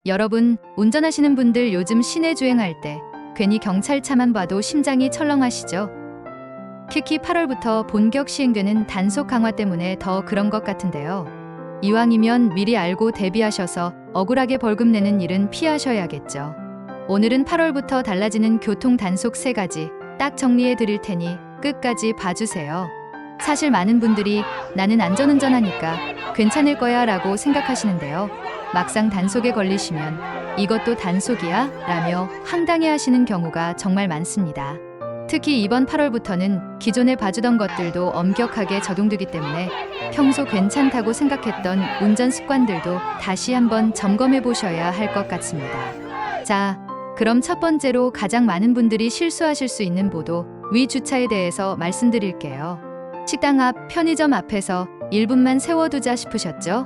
여러분, 운전하시는 분들 요즘 시내 주행할 때 괜히 경찰차만 봐도 심장이 철렁하시죠? 특히 8월부터 본격 시행되는 단속 강화 때문에 더 그런 것 같은데요. 이왕이면 미리 알고 대비하셔서 억울하게 벌금 내는 일은 피하셔야겠죠. 오늘은 8월부터 달라지는 교통 단속 3가지 딱 정리해 드릴 테니 끝까지 봐주세요. 사실 많은 분들이 나는 안전운전하니까 괜찮을 거야 라고 생각하시는데요. 막상 단속에 걸리시면 이것도 단속이야? 라며 황당해 하시는 경우가 정말 많습니다. 특히 이번 8월부터는 기존에 봐주던 것들도 엄격하게 적용되기 때문에 평소 괜찮다고 생각했던 운전 습관들도 다시 한번 점검해 보셔야 할 것 같습니다. 자, 그럼 첫 번째로 가장 많은 분들이 실수하실 수 있는 보도 위 주차에 대해서 말씀드릴게요. 식당 앞, 편의점 앞에서 1분만 세워두자 싶으셨죠?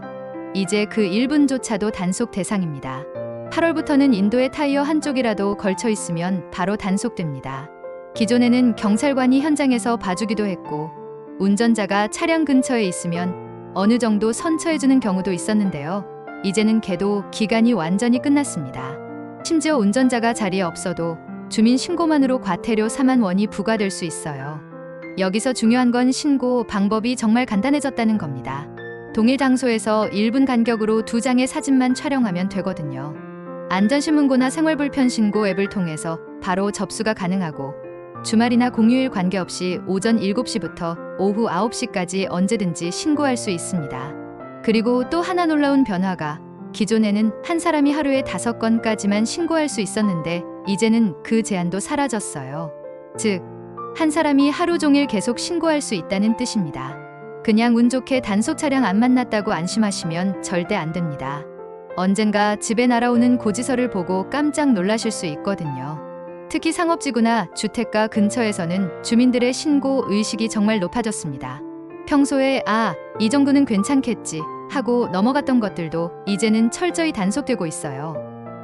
이제 그 1분조차도 단속 대상입니다. 8월부터는 인도의 타이어 한쪽이라도 걸쳐 있으면 바로 단속됩니다. 기존에는 경찰관이 현장에서 봐주기도 했고 운전자가 차량 근처에 있으면 어느 정도 선처해주는 경우도 있었는데요. 이제는 걔도 기간이 완전히 끝났습니다. 심지어 운전자가 자리에 없어도 주민 신고만으로 과태료 4만 원이 부과될 수 있어요. 여기서 중요한 건 신고 방법이 정말 간단해졌다는 겁니다. 동일 장소에서 1분 간격으로 2장의 사진만 촬영하면 되거든요. 안전신문고나 생활불편신고 앱을 통해서 바로 접수가 가능하고 주말이나 공휴일 관계없이 오전 7시부터 오후 9시까지 언제든지 신고할 수 있습니다. 그리고 또 하나 놀라운 변화가 기존에는 한 사람이 하루에 5건까지만 신고할 수 있었는데 이제는 그 제한도 사라졌어요. 즉, 한 사람이 하루 종일 계속 신고할 수 있다는 뜻입니다. 그냥 운 좋게 단속 차량 안 만났다고 안심하시면 절대 안 됩니다. 언젠가 집에 날아오는 고지서를 보고 깜짝 놀라실 수 있거든요. 특히 상업지구나 주택가 근처에서는 주민들의 신고 의식이 정말 높아졌습니다. 평소에 이 정도는 괜찮겠지 하고 넘어갔던 것들도 이제는 철저히 단속되고 있어요.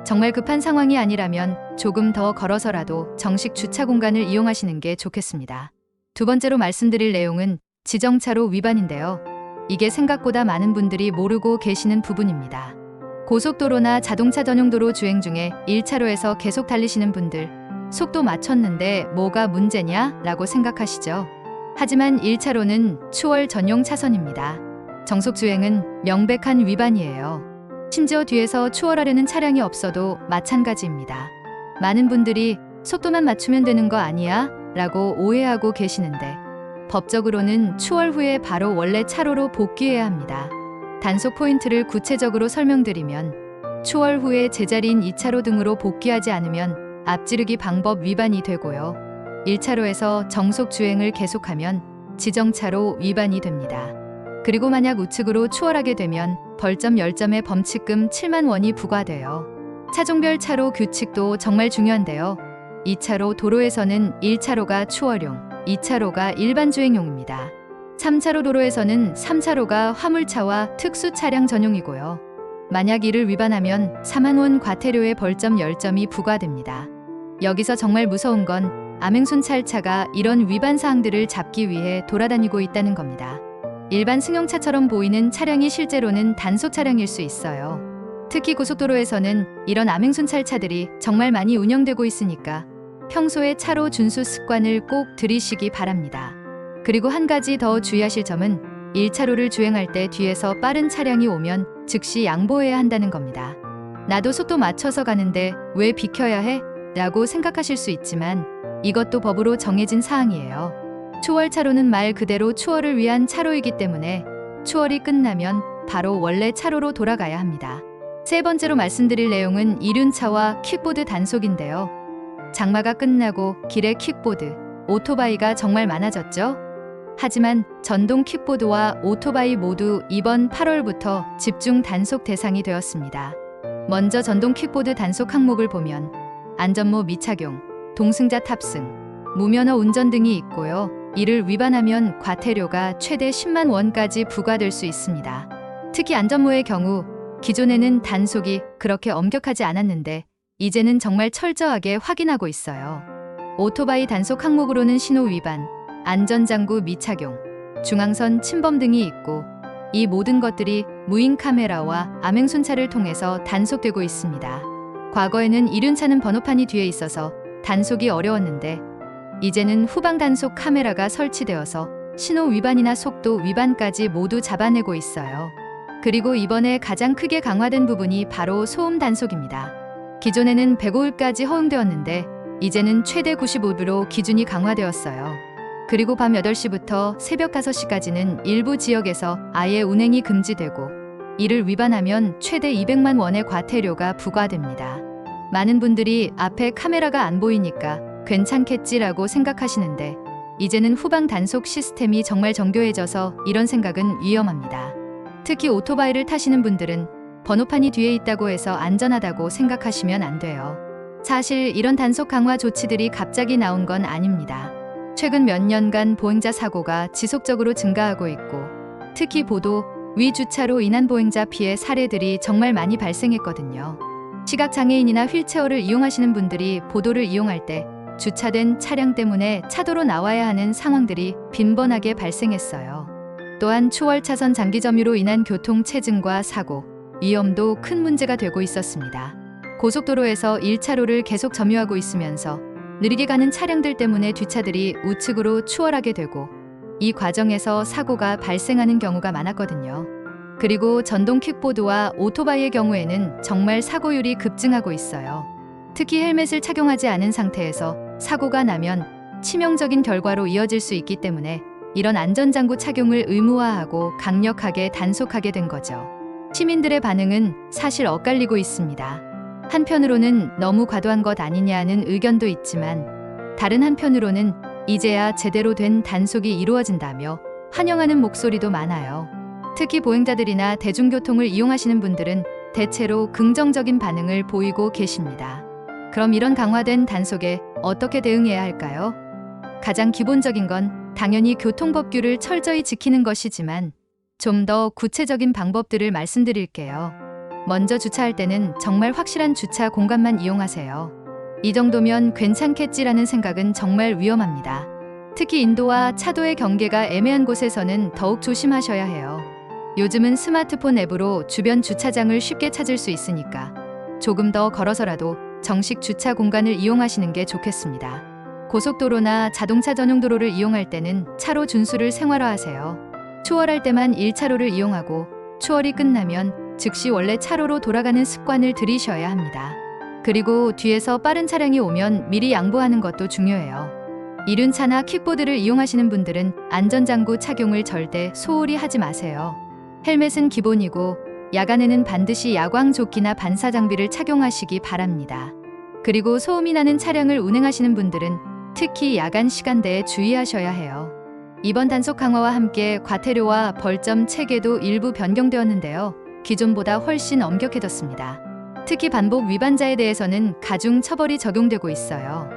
정말 급한 상황이 아니라면 조금 더 걸어서라도 정식 주차 공간을 이용하시는 게 좋겠습니다. 두 번째로 말씀드릴 내용은 지정차로 위반인데요. 이게 생각보다 많은 분들이 모르고 계시는 부분입니다. 고속도로나 자동차 전용도로 주행 중에 1차로에서 계속 달리시는 분들, 속도 맞췄는데 뭐가 문제냐? 라고 생각하시죠. 하지만 1차로는 추월 전용 차선입니다. 정속주행은 명백한 위반이에요. 심지어 뒤에서 추월하려는 차량이 없어도 마찬가지입니다. 많은 분들이 속도만 맞추면 되는 거 아니야? 라고 오해하고 계시는데 법적으로는 추월 후에 바로 원래 차로로 복귀해야 합니다. 단속 포인트를 구체적으로 설명드리면 추월 후에 제자리인 2차로 등으로 복귀하지 않으면 앞지르기 방법 위반이 되고요. 1차로에서 정속 주행을 계속하면 지정차로 위반이 됩니다. 그리고 만약 우측으로 추월하게 되면 벌점 10점에 범칙금 7만 원이 부과돼요. 차종별 차로 규칙도 정말 중요한데요. 2차로 도로에서는 1차로가 추월용, 2차로가 일반 주행용입니다. 3차로 도로에서는 3차로가 화물차와 특수 차량 전용이고요. 만약 이를 위반하면 4만 원 과태료의 벌점 10점이 부과됩니다. 여기서 정말 무서운 건 암행순찰차가 이런 위반 사항들을 잡기 위해 돌아다니고 있다는 겁니다. 일반 승용차처럼 보이는 차량이 실제로는 단속 차량일 수 있어요. 특히 고속도로에서는 이런 암행순찰차들이 정말 많이 운영되고 있으니까 평소에 차로 준수 습관을 꼭 들이시기 바랍니다. 그리고 한 가지 더 주의하실 점은 1차로를 주행할 때 뒤에서 빠른 차량이 오면 즉시 양보해야 한다는 겁니다. 나도 속도 맞춰서 가는데 왜 비켜야 해? 라고 생각하실 수 있지만 이것도 법으로 정해진 사항이에요. 추월차로는 말 그대로 추월을 위한 차로이기 때문에 추월이 끝나면 바로 원래 차로로 돌아가야 합니다. 세 번째로 말씀드릴 내용은 이륜차와 킥보드 단속인데요. 장마가 끝나고 길에 킥보드, 오토바이가 정말 많아졌죠? 하지만 전동 킥보드와 오토바이 모두 이번 8월부터 집중 단속 대상이 되었습니다. 먼저 전동 킥보드 단속 항목을 보면 안전모 미착용, 동승자 탑승, 무면허 운전 등이 있고요. 이를 위반하면 과태료가 최대 10만 원까지 부과될 수 있습니다. 특히 안전모의 경우 기존에는 단속이 그렇게 엄격하지 않았는데 이제는 정말 철저하게 확인하고 있어요. 오토바이 단속 항목으로는 신호 위반, 안전장구 미착용, 중앙선 침범 등이 있고 이 모든 것들이 무인 카메라와 암행순찰을 통해서 단속되고 있습니다. 과거에는 이륜차는 번호판이 뒤에 있어서 단속이 어려웠는데 이제는 후방 단속 카메라가 설치되어서 신호 위반이나 속도 위반까지 모두 잡아내고 있어요. 그리고 이번에 가장 크게 강화된 부분이 바로 소음 단속입니다. 기존에는 105흡까지 허용되었는데 이제는 최대 95흡으로 기준이 강화되었어요. 그리고 밤 8시부터 새벽 5시까지는 일부 지역에서 아예 운행이 금지되고 이를 위반하면 최대 200만 원의 과태료가 부과됩니다. 많은 분들이 앞에 카메라가 안 보이니까 괜찮겠지라고 생각하시는데 이제는 후방 단속 시스템이 정말 정교해져서 이런 생각은 위험합니다. 특히 오토바이를 타시는 분들은 번호판이 뒤에 있다고 해서 안전하다고 생각하시면 안 돼요. 사실 이런 단속 강화 조치들이 갑자기 나온 건 아닙니다. 최근 몇 년간 보행자 사고가 지속적으로 증가하고 있고 특히 보도 위 주차로 인한 보행자 피해 사례들이 정말 많이 발생했거든요. 시각장애인이나 휠체어를 이용하시는 분들이 보도를 이용할 때 주차된 차량 때문에 차도로 나와야 하는 상황들이 빈번하게 발생했어요. 또한 초월차선 장기 점유로 인한 교통 체증과 사고, 위험도 큰 문제가 되고 있었습니다. 고속도로에서 1차로를 계속 점유하고 있으면서 느리게 가는 차량들 때문에 뒷차들이 우측으로 추월하게 되고 이 과정에서 사고가 발생하는 경우가 많았거든요. 그리고 전동 킥보드와 오토바이의 경우에는 정말 사고율이 급증하고 있어요. 특히 헬멧을 착용하지 않은 상태에서 사고가 나면 치명적인 결과로 이어질 수 있기 때문에 이런 안전장구 착용을 의무화하고 강력하게 단속하게 된 거죠. 시민들의 반응은 사실 엇갈리고 있습니다. 한편으로는 너무 과도한 것 아니냐는 의견도 있지만 다른 한편으로는 이제야 제대로 된 단속이 이루어진다며 환영하는 목소리도 많아요. 특히 보행자들이나 대중교통을 이용하시는 분들은 대체로 긍정적인 반응을 보이고 계십니다. 그럼 이런 강화된 단속에 어떻게 대응해야 할까요? 가장 기본적인 건 당연히 교통법규를 철저히 지키는 것이지만 좀 더 구체적인 방법들을 말씀드릴게요. 먼저 주차할 때는 정말 확실한 주차 공간만 이용하세요. 이 정도면 괜찮겠지라는 생각은 정말 위험합니다. 특히 인도와 차도의 경계가 애매한 곳에서는 더욱 조심하셔야 해요. 요즘은 스마트폰 앱으로 주변 주차장을 쉽게 찾을 수 있으니까 조금 더 걸어서라도 정식 주차 공간을 이용하시는 게 좋겠습니다. 고속도로나 자동차 전용 도로를 이용할 때는 차로 준수를 생활화하세요. 추월할 때만 1차로를 이용하고 추월이 끝나면 즉시 원래 차로로 돌아가는 습관을 들이셔야 합니다. 그리고 뒤에서 빠른 차량이 오면 미리 양보하는 것도 중요해요. 이륜차나 킥보드를 이용하시는 분들은 안전장구 착용을 절대 소홀히 하지 마세요. 헬멧은 기본이고 야간에는 반드시 야광조끼나 반사장비를 착용하시기 바랍니다. 그리고 소음이 나는 차량을 운행하시는 분들은 특히 야간 시간대에 주의하셔야 해요. 이번 단속 강화와 함께 과태료와 벌점 체계도 일부 변경되었는데요. 기존보다 훨씬 엄격해졌습니다. 특히 반복 위반자에 대해서는 가중 처벌이 적용되고 있어요.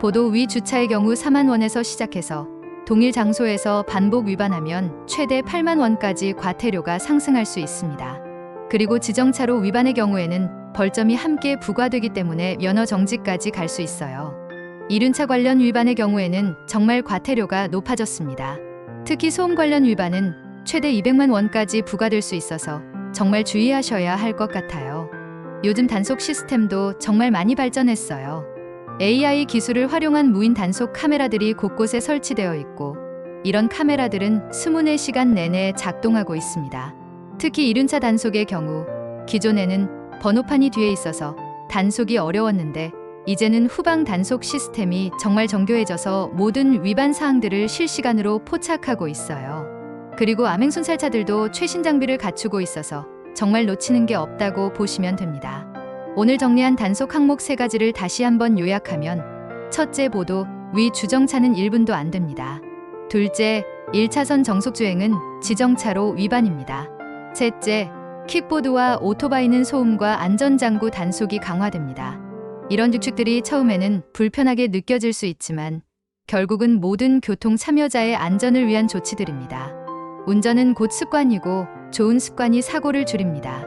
보도 위 주차의 경우 4만 원에서 시작해서 동일 장소에서 반복 위반하면 최대 8만 원까지 과태료가 상승할 수 있습니다. 그리고 지정차로 위반의 경우에는 벌점이 함께 부과되기 때문에 면허 정지까지 갈 수 있어요. 이륜차 관련 위반의 경우에는 정말 과태료가 높아졌습니다. 특히 소음 관련 위반은 최대 200만 원까지 부과될 수 있어서 정말 주의하셔야 할 것 같아요. 요즘 단속 시스템도 정말 많이 발전했어요. AI 기술을 활용한 무인 단속 카메라들이 곳곳에 설치되어 있고 이런 카메라들은 24시간 내내 작동하고 있습니다. 특히 이륜차 단속의 경우 기존에는 번호판이 뒤에 있어서 단속이 어려웠는데 이제는 후방 단속 시스템이 정말 정교해져서 모든 위반 사항들을 실시간으로 포착하고 있어요. 그리고 암행순찰차들도 최신 장비를 갖추고 있어서 정말 놓치는 게 없다고 보시면 됩니다. 오늘 정리한 단속 항목 3가지를 다시 한번 요약하면 첫째, 보도 위 주정차는 1분도 안 됩니다. 둘째, 1차선 정속주행은 지정차로 위반입니다. 셋째, 킥보드와 오토바이는 소음과 안전장구 단속이 강화됩니다. 이런 규칙들이 처음에는 불편하게 느껴질 수 있지만 결국은 모든 교통 참여자의 안전을 위한 조치들입니다. 운전은 곧 습관이고 좋은 습관이 사고를 줄입니다.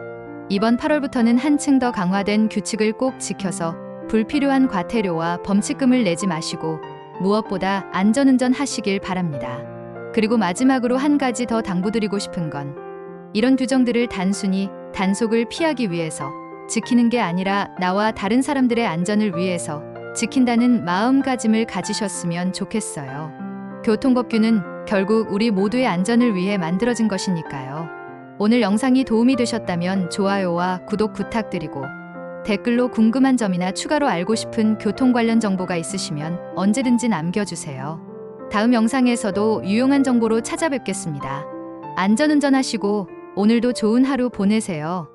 이번 8월부터는 한층 더 강화된 규칙을 꼭 지켜서 불필요한 과태료와 범칙금을 내지 마시고 무엇보다 안전운전 하시길 바랍니다. 그리고 마지막으로 한 가지 더 당부드리고 싶은 건 이런 규정들을 단순히 단속을 피하기 위해서 지키는 게 아니라 나와 다른 사람들의 안전을 위해서 지킨다는 마음가짐을 가지셨으면 좋겠어요. 교통법규는 결국 우리 모두의 안전을 위해 만들어진 것이니까요. 오늘 영상이 도움이 되셨다면 좋아요와 구독 부탁드리고 댓글로 궁금한 점이나 추가로 알고 싶은 교통 관련 정보가 있으시면 언제든지 남겨주세요. 다음 영상에서도 유용한 정보로 찾아뵙겠습니다. 안전운전하시고 오늘도 좋은 하루 보내세요.